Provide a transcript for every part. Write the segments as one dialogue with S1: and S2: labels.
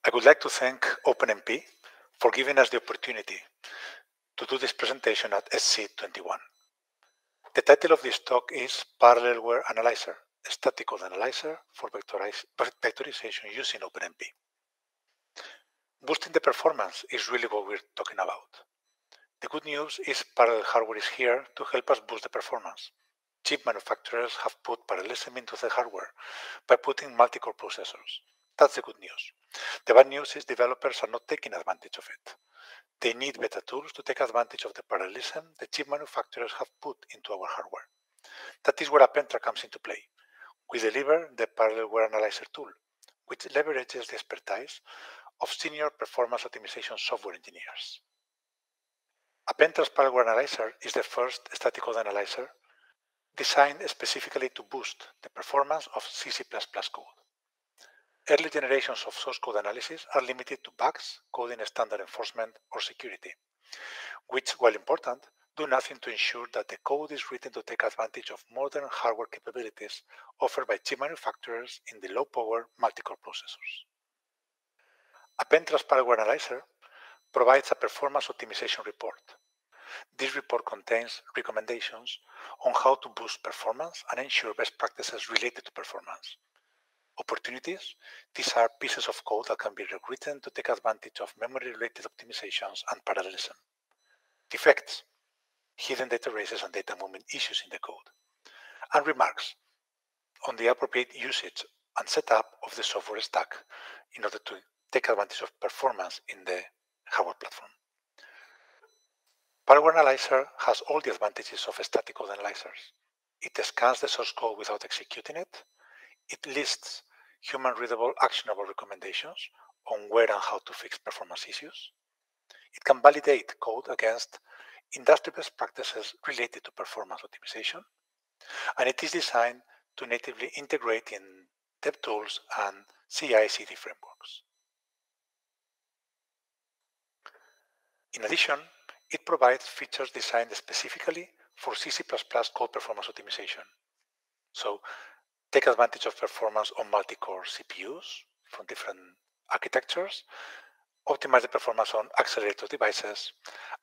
S1: I would like to thank OpenMP for giving us the opportunity to do this presentation at SC21. The title of this talk is Parallelware Analyzer, a static code analyzer for vectorization using OpenMP. Boosting the performance is really what we're talking about. The good news is parallel hardware is here to help us boost the performance. Chip manufacturers have put parallelism into the hardware by putting multi-core processors. That's the good news. The bad news is developers are not taking advantage of it. They need better tools to take advantage of the parallelism the chip manufacturers have put into our hardware. That is where Appentra comes into play. We deliver the Parallelware Analyzer tool, which leverages the expertise of senior performance optimization software engineers. Appentra's Parallelware Analyzer is the first static code analyzer designed specifically to boost the performance of C++ code. Early generations of source code analysis are limited to bugs, coding standard enforcement, or security, which, while important, do nothing to ensure that the code is written to take advantage of modern hardware capabilities offered by chip manufacturers in the low-power multi-core processors. Appentra's Parallelware Analyzer provides a performance optimization report. This report contains recommendations on how to boost performance and ensure best practices related to performance. Opportunities: these are pieces of code that can be rewritten to take advantage of memory-related optimizations and parallelism. Defects: hidden data races and data movement issues in the code. And remarks on the appropriate usage and setup of the software stack in order to take advantage of performance in the hardware platform. Parallelware Analyzer has all the advantages of static code analyzers. It scans the source code without executing it. It lists human-readable, actionable recommendations on where and how to fix performance issues. It can validate code against industry best practices related to performance optimization. And it is designed to natively integrate in DevTools and CI/CD frameworks. In addition, it provides features designed specifically for C++ code performance optimization. So, take advantage of performance on multi-core CPUs from different architectures, optimize the performance on accelerator devices,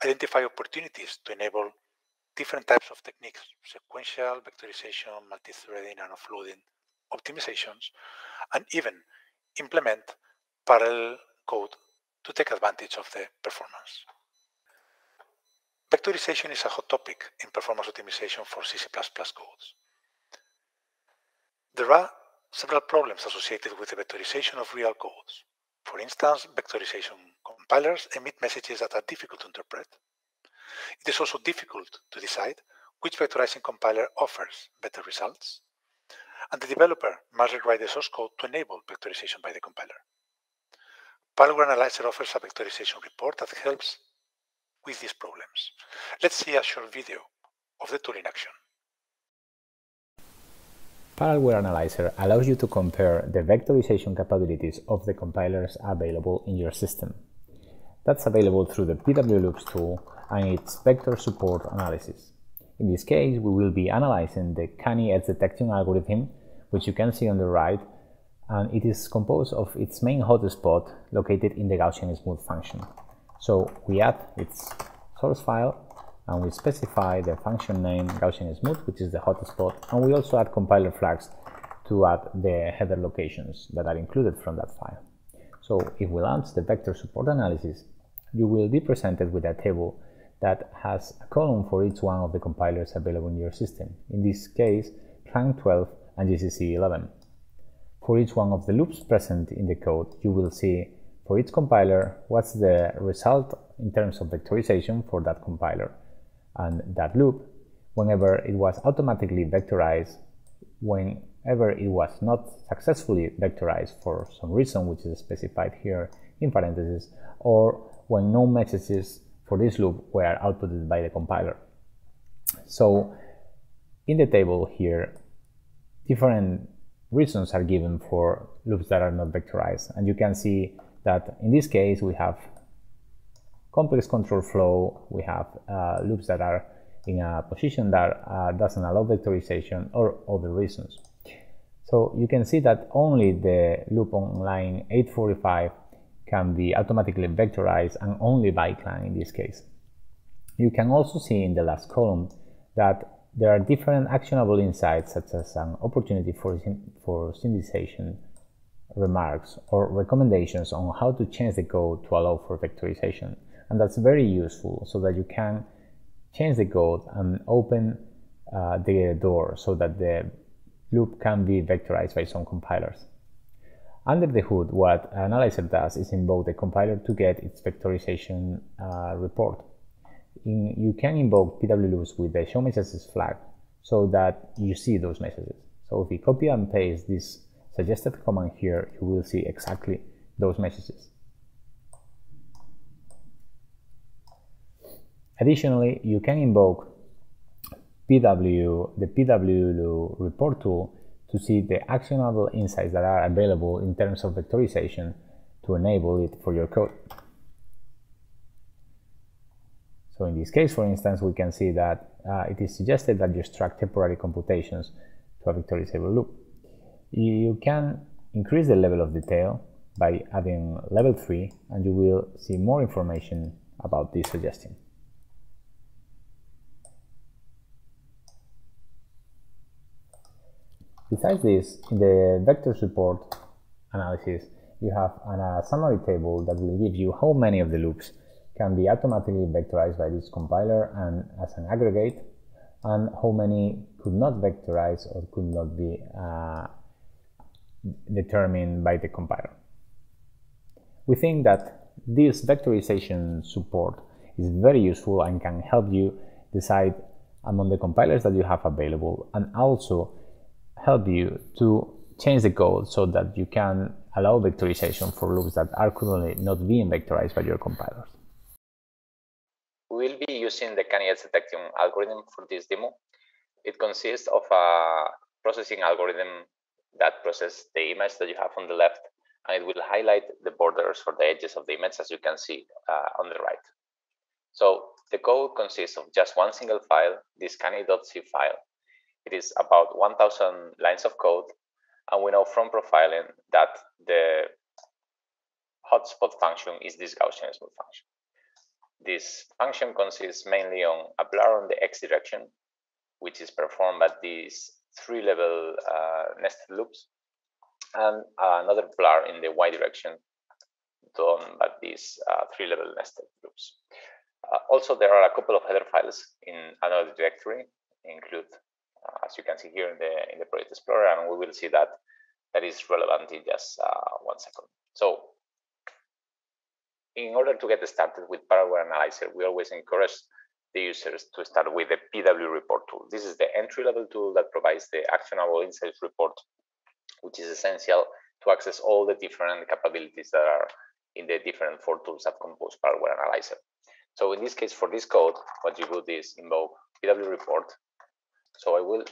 S1: identify opportunities to enable different types of techniques, sequential, vectorization, multi-threading, and offloading optimizations, and even implement parallel code to take advantage of the performance. Vectorization is a hot topic in performance optimization for C++ codes. There are several problems associated with the vectorization of real codes. For instance, vectorization compilers emit messages that are difficult to interpret. It is also difficult to decide which vectorizing compiler offers better results. And the developer must rewrite the source code to enable vectorization by the compiler. Parallelware Analyzer offers a vectorization report that helps with these problems. Let's see a short video of the tool in action.
S2: Parallelware Analyzer allows you to compare the vectorization capabilities of the compilers available in your system. That's available through the PWLoops tool and its vector support analysis. In this case, we will be analyzing the canny edge detection algorithm, which you can see on the right, and it is composed of its main hotspot located in the Gaussian smooth function. So we add its source file and we specify the function name Gaussian smooth, which is the hotspot, and we also add compiler flags to add the header locations that are included from that file. So if we launch the vector support analysis, you will be presented with a table that has a column for each one of the compilers available in your system, in this case Trunk 12 and GCC 11. For each one of the loops present in the code, you will see for each compiler what's the result in terms of vectorization for that compiler, and that loop, whenever it was automatically vectorized, whenever it was not successfully vectorized for some reason which is specified here in parentheses, or when no messages for this loop were outputted by the compiler. So in the table here, different reasons are given for loops that are not vectorized, and you can see that in this case we have complex control flow, we have loops that are in a position that doesn't allow vectorization, or other reasons. So you can see that only the loop on line 845 can be automatically vectorized and only by clan in this case. You can also see in the last column that there are different actionable insights, such as an opportunity for synthesization, remarks, or recommendations on how to change the code to allow for vectorization. And that's very useful so that you can change the code and open the door so that the loop can be vectorized by some compilers. Under the hood, what Analyzer does is invoke the compiler to get its vectorization report. You can invoke PWLoops with the show messages flag so that you see those messages. So if we copy and paste this suggested command here, you will see exactly those messages. Additionally, you can invoke the PWLoo report tool to see the actionable insights that are available in terms of vectorization to enable it for your code. So in this case, for instance, we can see that it is suggested that you extract temporary computations to a vectorizable loop. You can increase the level of detail by adding level 3, and you will see more information about this suggestion. Besides this, in the vector support analysis, you have a summary table that will give you how many of the loops can be automatically vectorized by this compiler and as an aggregate, and how many could not vectorize or could not be determined by the compiler. We think that this vectorization support is very useful and can help you decide among the compilers that you have available, and also help you to change the code so that you can allow vectorization for loops that are currently not being vectorized by your compilers.
S3: We will be using the candidate detection algorithm for this demo. It consists of a processing algorithm that processes the image that you have on the left, and it will highlight the borders for the edges of the image, as you can see on the right. So the code consists of just one single file, this candidate.c file. It is about 1,000 lines of code, and we know from profiling that the hotspot function is this Gaussian smooth function. This function consists mainly on a blur on the x direction, which is performed by these 3-level nested loops, and another blur in the y direction done by these 3-level nested loops. Also, there are a couple of header files in another directory, include, as you can see here in the Project Explorer, and we will see that is relevant in just 1 second. So, in order to get started with Parallelware Analyzer, we always encourage the users to start with the PW report tool. This is the entry-level tool that provides the actionable insights report, which is essential to access all the different capabilities that are in the different 4 tools that compose Parallelware Analyzer. So in this case, for this code, what you do is invoke PW report. So I will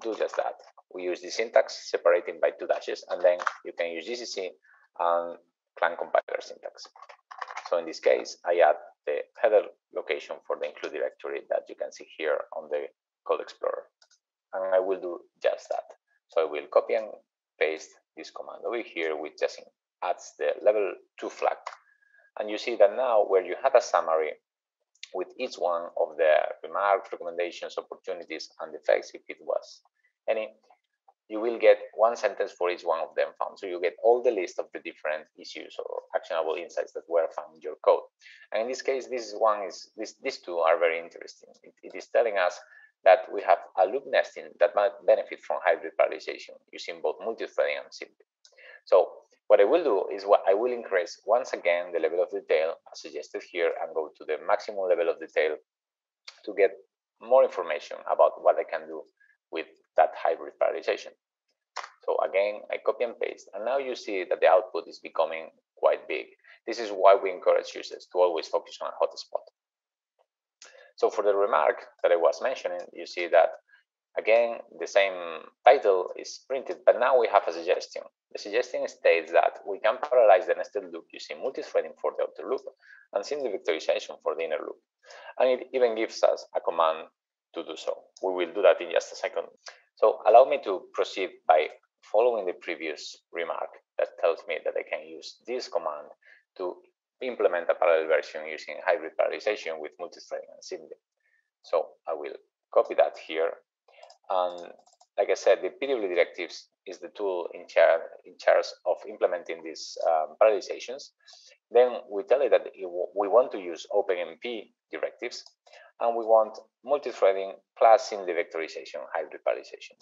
S3: do just that. We use the syntax separated by 2 dashes, and then you can use GCC and clan compiler syntax. So in this case, I add the header location for the include directory that you can see here on the Code Explorer. And I will do just that. So I will copy and paste this command over here, which just adds the level 2 flag. And you see that now where you had a summary with each one of the remarks, recommendations, opportunities, and defects, if it was any, you will get 1 sentence for each one of them found. So you get all the list of the different issues or actionable insights that were found in your code. And in this case, these 2 are very interesting. It is telling us that we have a loop nesting that might benefit from hybrid parallelization using both multithreading and simply. So what I will do is I will increase once again the level of detail as suggested here and go to the maximum level of detail to get more information about what I can do with that hybrid parallelization. So again, I copy and paste, and now you see that the output is becoming quite big. This is why we encourage users to always focus on a hotspot. So for the remark that I was mentioning, you see that again, the same title is printed, but now we have a suggestion. The suggestion states that we can parallelize the nested loop using multithreading for the outer loop and simply vectorization for the inner loop. And it even gives us a command to do so. We will do that in just a second. So allow me to proceed by following the previous remark that tells me that I can use this command to implement a parallel version using hybrid parallelization with multithreading and SIMD. So I will copy that here. And like I said, the PW directives is the tool in charge of implementing these parallelizations. Then we tell it that we want to use OpenMP directives, and we want multithreading plus SIMD vectorization, hybrid parallelization.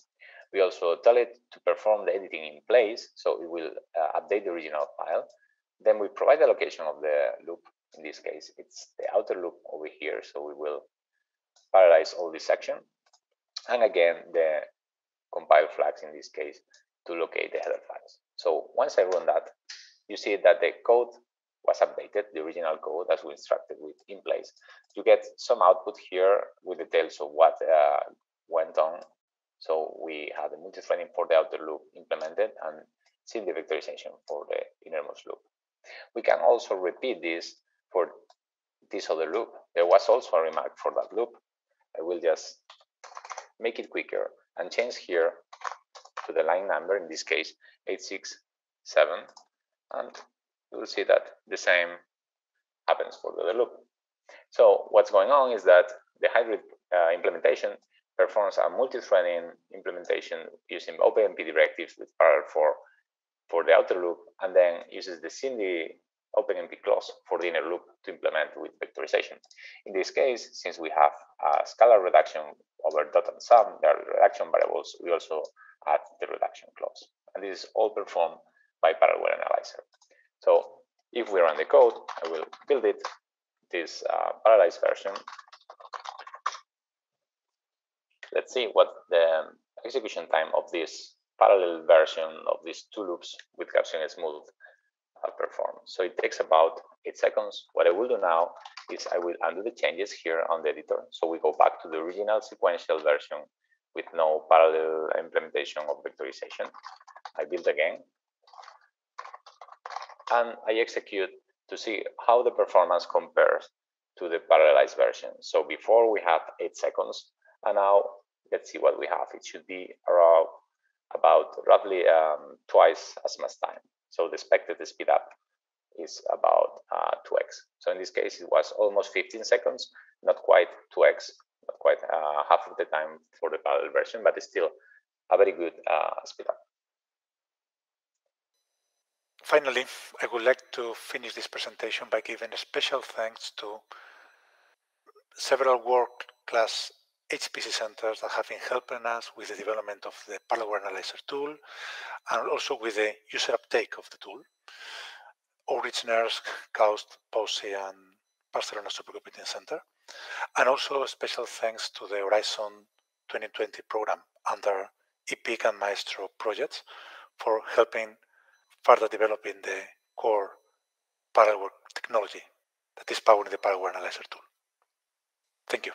S3: We also tell it to perform the editing in place, so it will update the original file. Then we provide the location of the loop. In this case, it's the outer loop over here, so we will parallelize all this section. And again, the compile flags in this case to locate the header files. So once I run that, you see that the code was updated, the original code as we instructed with in place. You get some output here with details of what went on. So we have the multithreading for the outer loop implemented and SIMD vectorization for the innermost loop. We can also repeat this for this other loop. There was also a remark for that loop. I will just make it quicker and change here to the line number, in this case 867, and you will see that the same happens for the other loop. So what's going on is that the hybrid implementation performs a multi-threading implementation using OpenMP directives with Parallel for the outer loop, and then uses the SIMD OpenMP clause for the inner loop to implement with vectorization. In this case, since we have a scalar reduction over dot and sum, there are reduction variables, we also add the reduction clause. And this is all performed by Parallelware Analyzer. So if we run the code, I will build it, this parallelized version. Let's see what the execution time of this parallel version of these two loops with Gaussian smooth perform. So it takes about 8 seconds. What I will do now is I will undo the changes here on the editor. So we go back to the original sequential version with no parallel implementation of vectorization. I build again, and I execute to see how the performance compares to the parallelized version. So before we have 8 seconds, and now let's see what we have. It should be around about roughly twice as much time. So the expected speed up is about 2x. So in this case, it was almost 15 seconds, not quite 2x, not quite half of the time for the parallel version, but it's still a very good speed up.
S1: Finally, I would like to finish this presentation by giving a special thanks to several world-class HPC centers that have been helping us with the development of the Parallelware Analyzer tool and also with the user uptake of the tool. Originers, KAUST, POSI, and Barcelona Supercomputing Center. And also a special thanks to the Horizon 2020 program under EPIC and Maestro projects for helping further developing the core Parallelware technology that is powering the Parallelware Analyzer tool. Thank you.